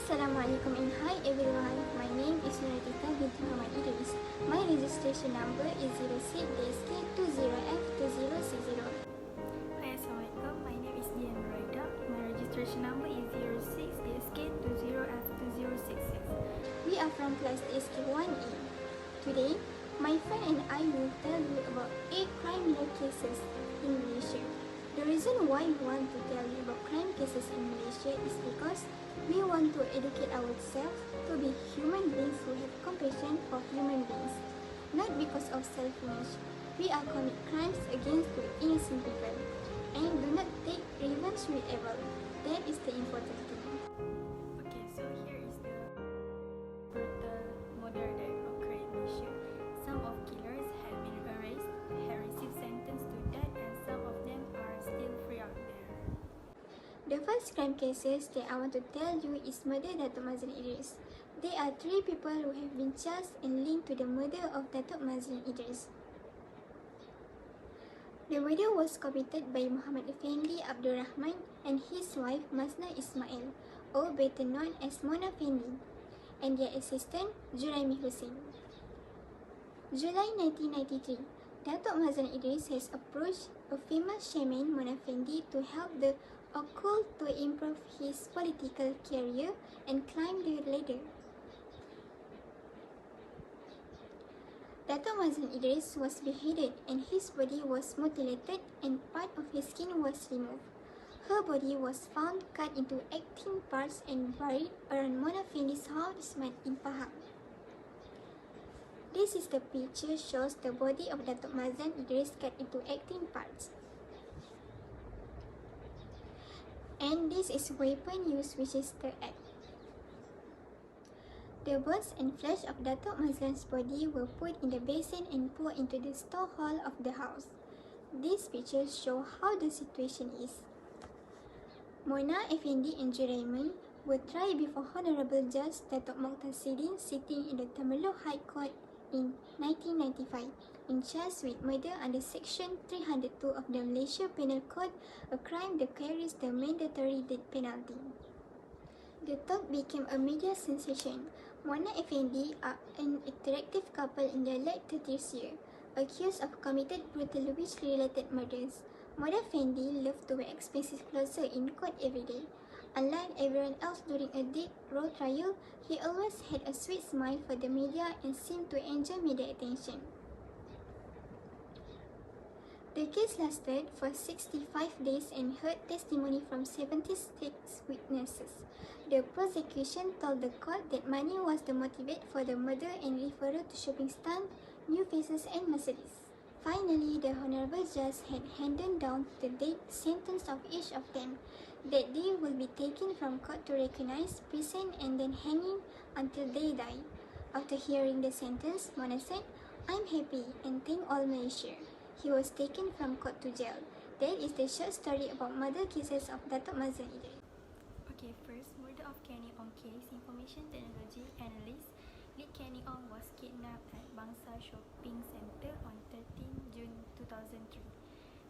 Assalamualaikum and hi everyone. My name is Nuratita binti Muhammad Idris. My registration number is 06 DSK20F2060. Hi, Assalamualaikum. My name is Dian Raida. My registration number is 06 DSK20F2066. We are from class DSK1A. Today, my friend and I will tell you about 8 criminal cases in Malaysia. The reason why we want to tell you about crime cases in Malaysia is because we want to educate ourselves to be human beings who have compassion for human beings, not because of selfishness. We are commit crimes against the innocent people and do not take revenge with evil. That is the important thing. Okay, so here is the brutal murder that occurred in Malaysia. Some of killers have been arrested, have received sentence to death, and some of them are still free out there. The first crime cases that I want to tell you is murder Datuk Mazlan Idris. There are 3 people who have been charged and linked to the murder of Datuk Mazlan Idris. The murder was committed by Muhammad Effendi Abdul Rahman and his wife Masna Ismail, or better known as Mona Fendi, and their assistant Juraimi Hussein. July 1993, Datuk Mazlan Idris has approached a famous shaman Mona Fendi to help the occult to improve his political career and climb the ladder. Datuk Mazlan Idris was beheaded and his body was mutilated and part of his skin was removed. Her body was found cut into 18 parts and buried around Mona Fendi's house in Pahang. This is the picture shows the body of Datuk Mazlan Idris cut into 18 parts. And this is weapon used, which is the axe. The bones and flesh of Datuk Mazlan's body were put in the basin and poured into the store hall of the house. These pictures show how the situation is. Mona Effendi and Juraiman were tried before Honorable Judge Datuk Muqtasidin sitting in the Temerloh High Court in 1995 and charged with murder under Section 302 of the Malaysia Penal Code, a crime that carries the mandatory death penalty. The talk became a media sensation. Mona Effendi are an attractive couple in their late 30s year, accused of committed brutal witch-related murders. Mona Effendi loved to wear expensive clothes in court every day. Unlike everyone else during a death row trial, he always had a sweet smile for the media and seemed to enjoy media attention. The case lasted for 65 days and heard testimony from 76 witnesses. The prosecution told the court that money was the motivate for the murder and referred to shopping stunt, new faces and Mercedes. Finally, the Honorable Judge had handed down the death sentence of each of them, that they will be taken from court to recognize, prison and then hanging until they die. After hearing the sentence, Mona said, "I'm happy and thank all Malaysia." He was taken from court to jail. That is the short story about murder cases of Datuk Mazlan Idris. Okay, first, murder of Kenny Ong case. Information technology analyst Lee Kenny Ong was kidnapped at Bangsa Shopping Centre on 13 June 2003.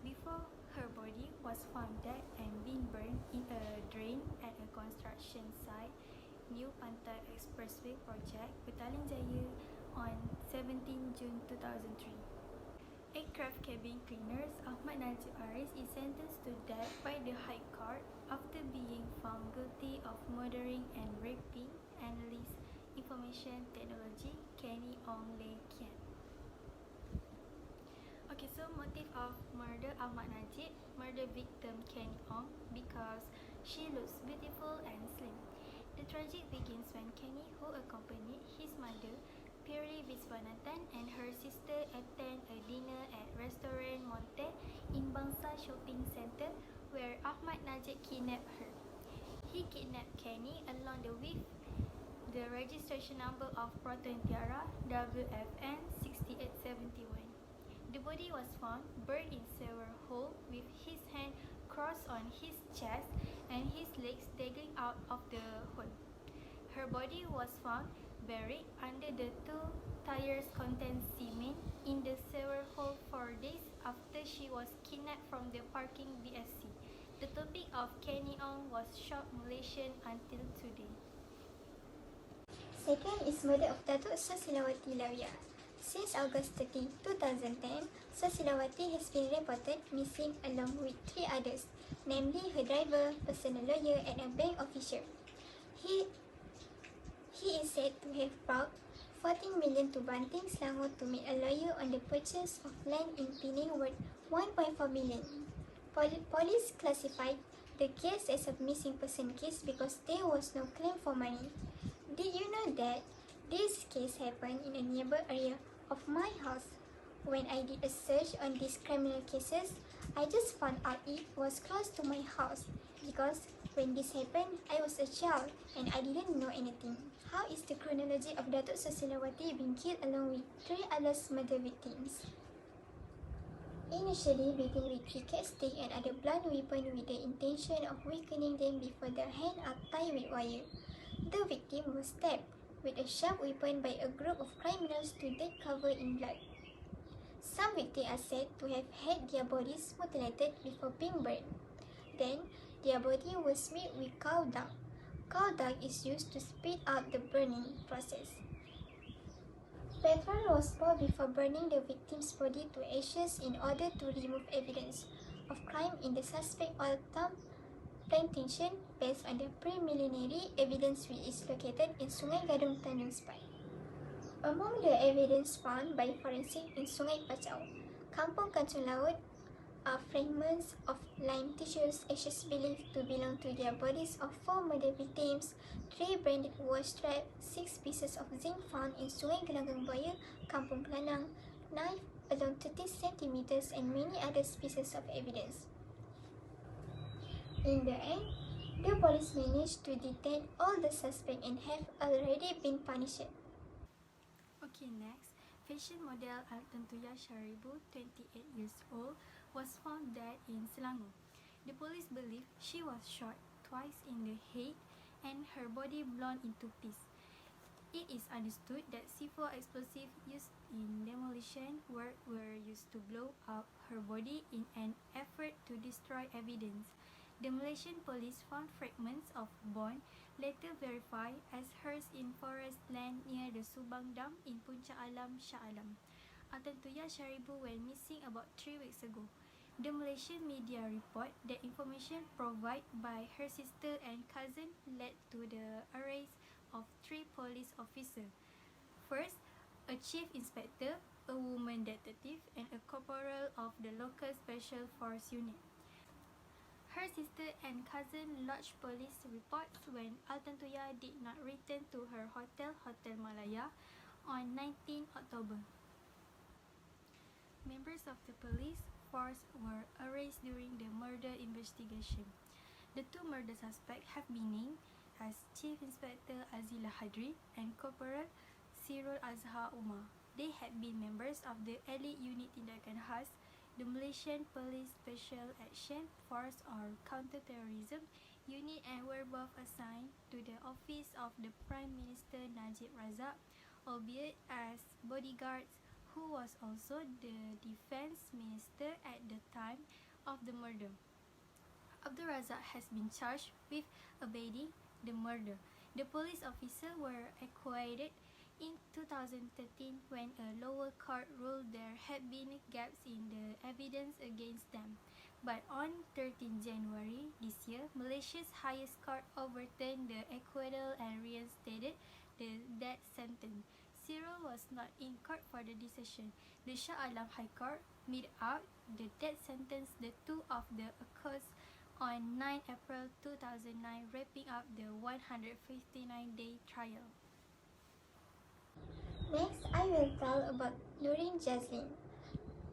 Before her body was found dead and being burned in a drain at a construction site, New Pantai Expressway Project, Petaling Jaya, on 17 June 2003. Aircraft cabin cleaners Ahmad Najib Aris is sentenced to death by the High Court after being found guilty of murdering and raping analyst Information Technology Kenny Ong Lei Kian. Okay, so motive of murder Ahmad Najib, murder victim Kenny Ong because she looks beautiful and slim. The tragic begins when Kenny, who accompanied his mother Piri Viswanathan and her sister attend a dinner at restaurant Monte in Bangsa Shopping Centre where Ahmad Najib kidnapped her. He kidnapped Kenny along with the registration number of Proton Tiara WFN 6871. The body was found burned in several holes with his hand crossed on his chest and his legs dangling out of the hole. Her body was found buried under the 2 tires contained cement in the sewer hole 4 days after she was kidnapped from the parking BSC. The topic of Kenny Ong was short Malaysian until today. second is murder of Datuk Susilawati Lavia. Since August 30, 2010, Susilawati has been reported missing along with 3 others, namely her driver, personal lawyer and a bank official. He is said to have brought 14 million to Banting, Selangor to meet a lawyer on the purchase of land in Penang worth 1.4 million. Police classified the case as a missing person case because there was no claim for money. Did you know that this case happened in a neighbor area of my house? When I did a search on these criminal cases, I just found out it was close to my house because when this happened, I was a child and I didn't know anything. How is the chronology of Datuk Susilawati being killed along with 3 other murder victims? Initially, victims retrieved cat stick and other blunt weapon with the intention of weakening them before their hands are tied with wire. The victim was stabbed with a sharp weapon by a group of criminals to death covered in blood. Some victims are said to have had their bodies mutilated before being burned. Then, their body was made with cow dung. Cow dung is used to speed up the burning process. Petrol was poured before burning the victim's body to ashes in order to remove evidence of crime in the suspect oil palm plantation based on the preliminary evidence which is located in Sungai Gadung Tanjung Spai. Among the evidence found by forensic in Sungai Pacau, Kampung Kancung Laut, are fragments of lime tissues ashes believed to belong to their bodies of 4 murder victims, 3 branded wash straps, 6 pieces of zinc found in Sungai Gelanggang Buaya, Kampung Kelanang, knife along 30 centimeters and many other pieces of evidence. In the end, the police managed to detain all the suspects and have already been punished. Okay, next. Fashion model Altantuya Sharibu, 28 years old, was found dead in Selangor. The police believe she was shot twice in the head and her body blown into pieces. It is understood that C4 explosives used in demolition work were used to blow up her body in an effort to destroy evidence. The Malaysian police found fragments of bone, later verified as hers in forest land near the Subang Dam in Puncak Alam, Shah Alam. Altantuya Sharibu went missing about 3 weeks ago. The Malaysian media report that information provided by her sister and cousin led to the arrest of 3 police officers. First, a chief inspector, a woman detective, and a corporal of the local special force unit. Her sister and cousin lodged police reports when Altantuya did not return to her hotel, Hotel Malaya, on 19 October. Members of the police force were arrested during the murder investigation. The 2 murder suspects have been named as Chief Inspector Azila Hadri and Corporal Sirul Azhar Umar. They had been members of the elite unit Tindakan Khas, the Malaysian Police Special Action Force or Counter-Terrorism Unit, and were both assigned to the office of the Prime Minister Najib Razak, albeit as bodyguards, who was also the Defence Minister at the time of the murder. Abdul Razak has been charged with abetting the murder. The police officers were acquitted in 2013 when a lower court ruled there had been gaps in the evidence against them. But on 13 January this year, Malaysia's highest court overturned the acquittal and reinstated the death sentence. Cyril was not in court for the decision. The Shah Alam High Court made out the death sentence the 2 of the accused on 9 April 2009, wrapping up the 159-day trial. Next, I will tell about Nurin Jazlin.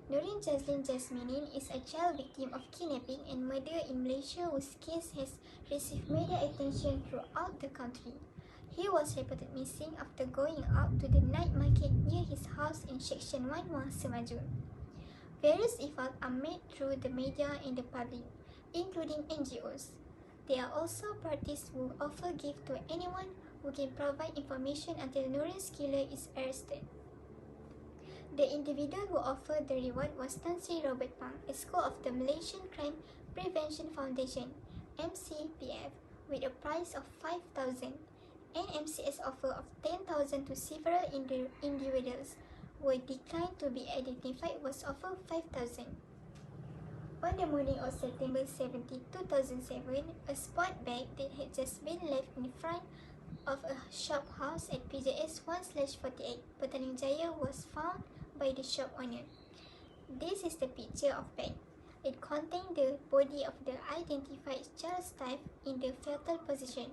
Nurin Jazlin Jasminin is a child victim of kidnapping and murder in Malaysia whose case has received media attention throughout the country. He was reported missing after going out to the night market near his house in Section 1 Wang Semajun. Various efforts are made through the media and the public, including NGOs. There are also parties who offer gifts to anyone who can provide information until Nurin's killer is arrested. The individual who offered the reward was Tan Sri Robert Pang, a school of the Malaysian Crime Prevention Foundation, MCPF, with a price of 5,000, An MCS offer of 10,000 to several individuals were declined to be identified was offered 5,000. On the morning of September 17, 2007, a sport bag that had just been left in front of a shop house at PJS 1/48 Petaling Jaya was found by the shop owner. This is the picture of bag. It contained the body of the identified Charles Stipe in the fetal position.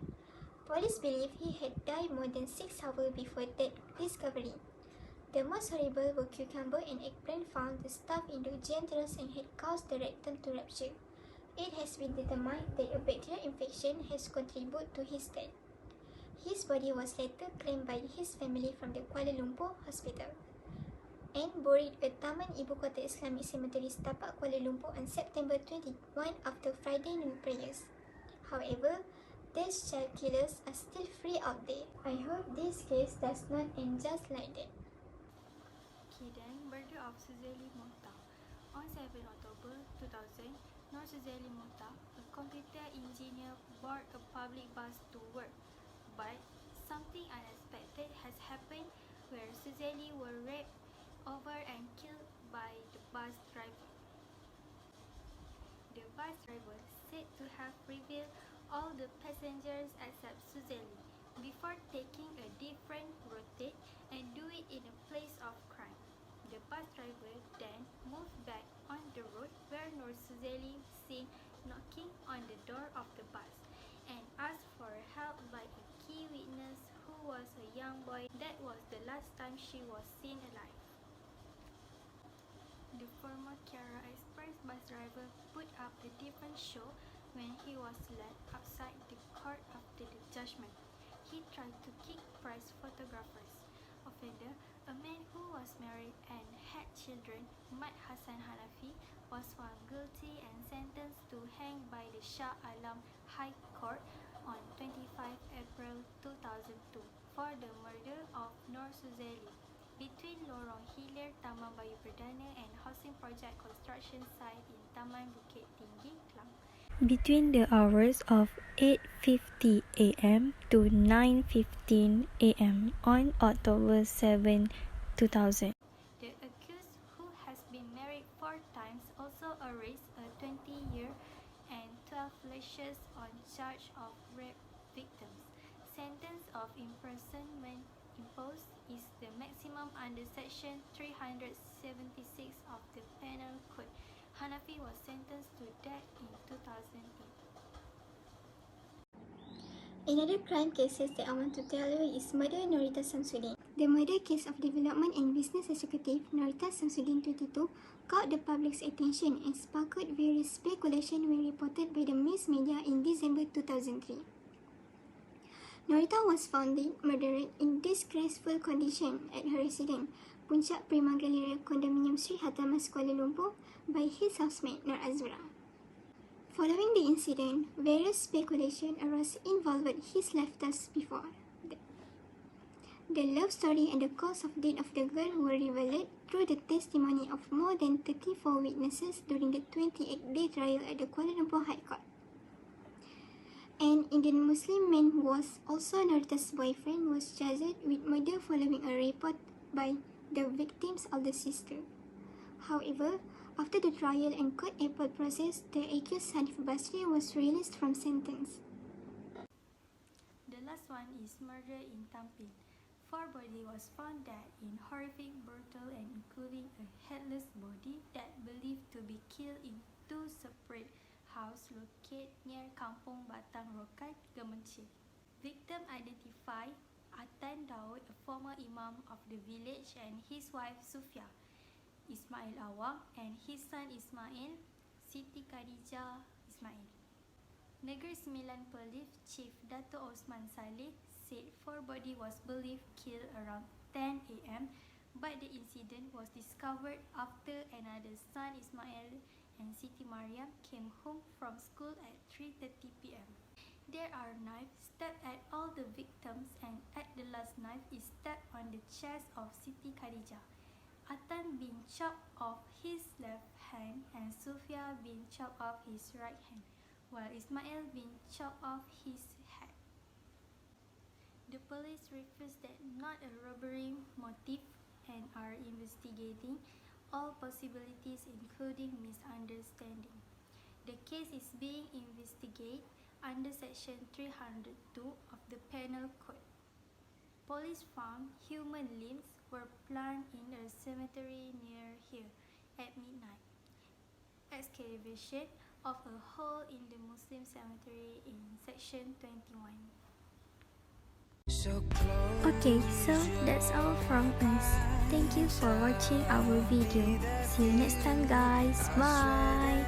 Police believe he had died more than 6 hours before that discovery. The most horrible were cucumber and eggplant found stuffed in the genitals and had caused the rectum to rupture. It has been determined that a bacterial infection has contributed to his death. His body was later claimed by his family from the Kuala Lumpur hospital and buried at Taman Ibu Kota Islamic Cemetery, Setapak, Kuala Lumpur on September 21 after Friday noon prayers. However, these child killers are still free out there. I hope this case does not end just like that. Then, murder of Suzeli Mohta. On 7 October 2000, Nur Suzeli Mohta, a computer engineer, board a public bus to work. But something unexpected has happened where Suzeli were raped over and killed by the bus driver. The bus driver said to have revealed all the passengers except Suzeli before taking a different route and do it in a place of crime. The bus driver then moved back on the road where Nur Suzeli seen knocking on the door of the bus and asked for help by a key witness who was a young boy. That was the last time she was seen alive. The former Kiara Express bus driver put up a different show when he was led outside the court after the judgment. He tried to kick prize photographers. Offender, a man who was married and had children, Mat Hassan Hanafi, was found guilty and sentenced to hang by the Shah Alam High Court on 25 April 2002 for the murder of Nur Suzeli between Lorong Hilir, Taman Bayu Perdana and housing project construction site in Taman Bukit Tinggi, Klang, between the hours of 8:50 a.m. to 9:15 a.m. on October 7, 2000. The accused, who has been married 4 times, also erased a 20-year and 12 lashes on charge of rape victims. Sentence of imprisonment imposed is the maximum under section 376 of the Penal Code. Hanafi was sentenced to death in 2008. Another crime cases that I want to tell you is murder Norita Samsudin. The murder case of development and business executive Norita Samsudin 22 caught the public's attention and sparked various speculation when reported by the mass media in December 2003. Norita was found dead, murdered in disgraceful condition at her residence, Puncak Prima Galleria Condominium Sri Hatamas, Kuala Lumpur, by his housemate Nur Azura. Following the incident, various speculation arose involved his lefters before. The love story and the cause of death of the girl were revealed through the testimony of more than 34 witnesses during the 28-day trial at the Kuala Lumpur High Court. An Indian Muslim man who was also Norita's boyfriend was charged with murder following a report by the victim's older sister. However, after the trial and court appeal process, the accused Hanif Basri was released from sentence. The last one is murder in Tampin. 4 body was found dead in horrific brutal and including a headless body that believed to be killed in 2 separate house located near Kampung Batang Rokan, Gemencir. Victim identified Atan Daud, a former imam of the village, and his wife Sufia, Ismail Awang, and his son Ismail, Siti Khadijah Ismail. Negeri Sembilan Perlis Chief Dato' Osman Saleh said 4 body was believed killed around 10 a.m. but the incident was discovered after another son Ismail and Siti Mariam came home from school at 3:30 p.m. There are knives stabbed at all the victims, and at the last knife is stabbed on the chest of Siti Khadijah. Atan been chopped off his left hand and Sufia been chopped off his right hand, while Ismail been chopped off his head. The Police refuse that not a robbery motive and are investigating all possibilities including misunderstanding. The case is being investigated under Section 302 of the Penal Code. Police found human limbs were planted in a cemetery near here at midnight. Excavation of a hole in the Muslim cemetery in Section 21. Okay, so that's all from us. Thank you for watching our video. See you next time guys. Bye.